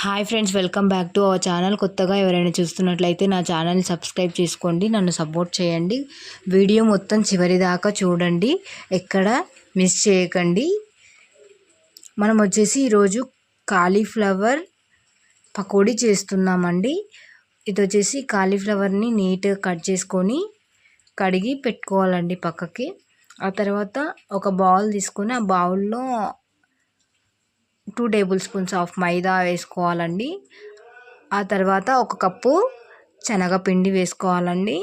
Hi friends, welcome back to our channel. కొత్తగా ఎవరైనా చూస్తున్నట్లయితే నా ఛానల్ని సబ్స్క్రైబ్ చేసుకోండి, నన్ను సపోర్ట్ చేయండి. వీడియో మొత్తం చివరి దాకా చూడండి, ఎక్కడ మిస్ చేయకండి. మనం వచ్చేసి ఈరోజు కాలీఫ్లవర్ పకోడీ చేస్తున్నామండి. ఇది వచ్చేసి కాలీఫ్లవర్ని నీట్గా కట్ చేసుకొని కడిగి పెట్టుకోవాలండి పక్కకి. ఆ తర్వాత ఒక బౌల్ తీసుకొని ఆ బౌల్లో 2 టేబుల్ స్పూన్స్ ఆఫ్ మైదా వేసుకోవాలండి. ఆ తర్వాత 1 కప్పు శనగపిండి వేసుకోవాలండి.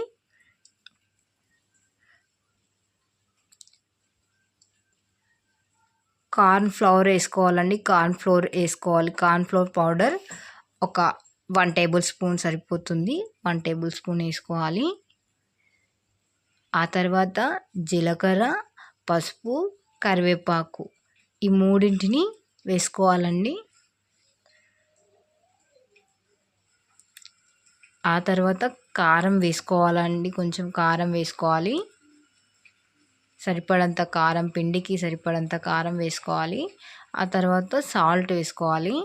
కార్న్ ఫ్లవర్ వేసుకోవాలండి. కార్న్ ఫ్లోర్ పౌడర్ ఒక 1 టేబుల్ స్పూన్ సరిపోతుంది. 1 టేబుల్ స్పూన్ వేసుకోవాలి. ఆ తర్వాత జీలకర్ర, పసుపు, కరివేపాకు ఈ మూడింటిని వేసుకోవాలండి. ఆ తర్వాత కారం వేసుకోవాలండి. కొంచెం కారం వేసుకోవాలి, సరిపడంత కారం, పిండికి సరిపడంత కారం వేసుకోవాలి. ఆ తర్వాత సాల్ట్ వేసుకోవాలి.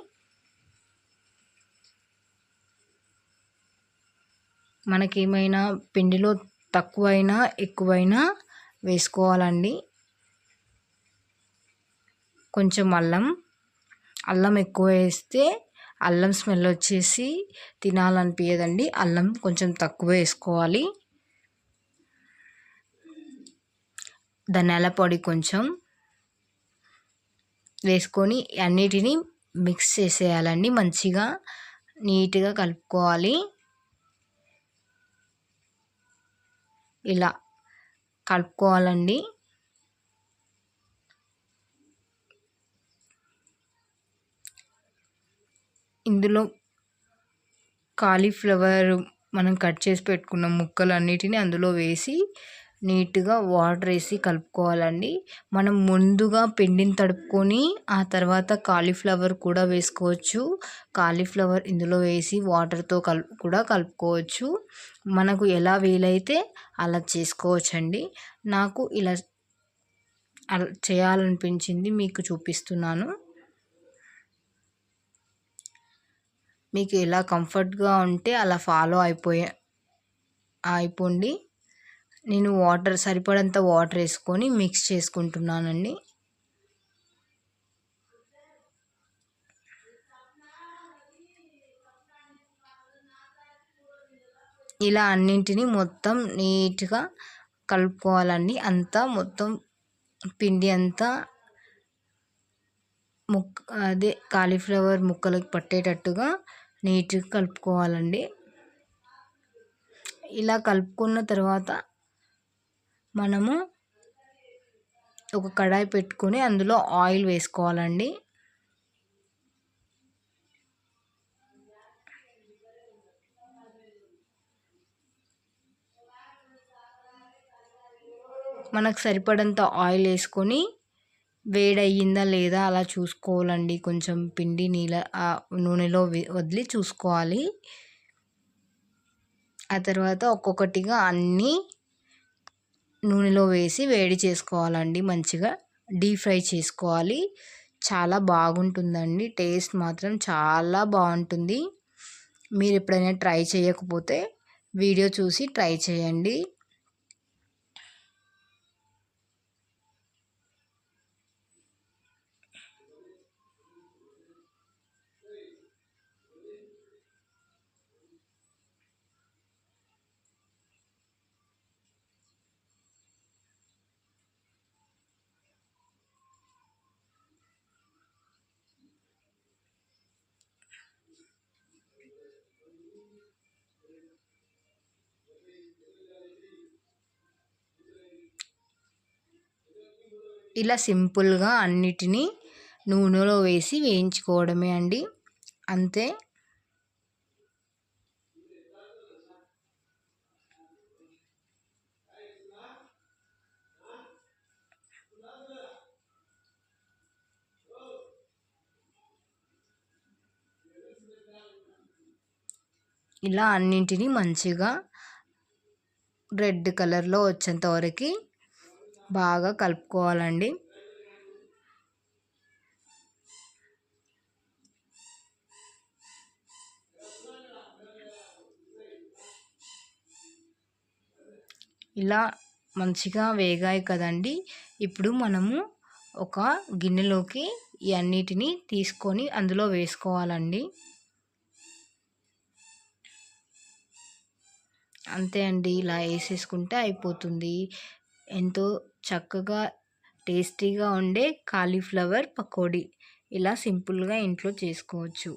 మనకేమైనా పిండిలో తక్కువైనా ఎక్కువైనా వేసుకోవాలండి. కొంచెం అల్లం ఎక్కువ వేస్తే అల్లం స్మెల్ వచ్చేసి తినాలనిపించదండి. అల్లం కొంచెం తక్కువ వేసుకోవాలి. ధనియాల పొడి కొంచెం వేసుకొని అన్నిటినీ మిక్స్ చేసేయాలండి. మంచిగా నీట్గా కలుపుకోవాలి. ఇలా కలుపుకోవాలండి. ఇందులో కాలీఫ్లవర్ మనం కట్ చేసి పెట్టుకున్న ముక్కలన్నిటిని అందులో వేసి నీట్గా వాటర్ వేసి కలుపుకోవాలండి. మనం ముందుగా పిండిని తడుపుకొని ఆ తర్వాత కాలీఫ్లవర్ కూడా వేసుకోవచ్చు. కాలీఫ్లవర్ ఇందులో వేసి వాటర్తో కూడా కలుపుకోవచ్చు. మనకు ఎలా వీలైతే అలా చేసుకోవచ్చండి. నాకు ఇలా చేయాలనిపించింది, మీకు చూపిస్తున్నాను. మీకు ఎలా కంఫర్ట్గా ఉంటే అలా ఫాలో అయిపోండి. నేను సరిపడంత వాటర్ వేసుకొని మిక్స్ చేసుకుంటున్నానండి. ఇలా అన్నింటినీ మొత్తం నీట్గా కలుపుకోవాలండి. మొత్తం పిండి అంతా కాలీఫ్లవర్ ముక్కలకు పట్టేటట్టుగా నీట్గా కలుపుకోవాలండి. ఇలా కలుపుకున్న తర్వాత మనము ఒక కడాయి పెట్టుకొని అందులో ఆయిల్ వేసుకోవాలండి. మనకు సరిపడంత ఆయిల్ వేసుకొని వేడయ్యిందా లేదా అలా చూసుకోవాలండి. కొంచెం పిండి నూనెలో వదిలి చూసుకోవాలి. ఆ తర్వాత ఒక్కొక్కటిగా అన్నీ నూనెలో వేసి వేడి చేసుకోవాలండి. మంచిగా డీప్ ఫ్రై చేసుకోవాలి. చాలా బాగుంటుందండి. టేస్ట్ మాత్రం చాలా బాగుంటుంది. మీరు ఎప్పుడైనా ట్రై చేయకపోతే వీడియో చూసి ట్రై చేయండి. ఇలా సింపుల్గా అన్నిటినీ నూనెలో వేసి వేయించుకోవడమే అండి, అంతే. ఇలా అన్నింటినీ మంచిగా రెడ్ కలర్లో వచ్చేంత వరకు బాగా కలుపుకోవాలండి. ఇలా మంచిగా వేగాయి కదండి. ఇప్పుడు మనము ఒక గిన్నెలోకి ఈ అన్నిటిని తీసుకొని అందులో వేసుకోవాలండి. అంతే అండి, ఇలా వేసేసుకుంటే అయిపోతుంది. ఎంతో చక్కగా టేస్టీగా ఉండే కాలీఫ్లవర్ పకోడీ ఇలా సింపుల్గా ఇంట్లో చేసుకోవచ్చు.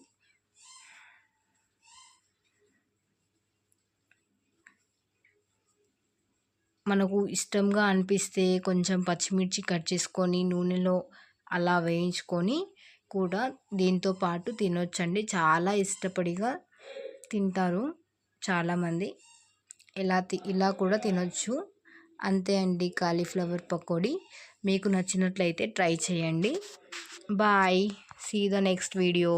మనకు ఇష్టంగా అనిపిస్తే కొంచెం పచ్చిమిర్చి కట్ చేసుకొని నూనెలో అలా వేయించుకొని కూడా దీంతో పాటు తినొచ్చండి. చాలా ఇష్టపడిగా తింటారు చాలామంది. ఇలా కూడా తినొచ్చు. అంతే అండి, కాలీఫ్లవర్ పకోడీ. మీకు నచ్చినట్లయితే ట్రై చేయండి. Bye, see the next video.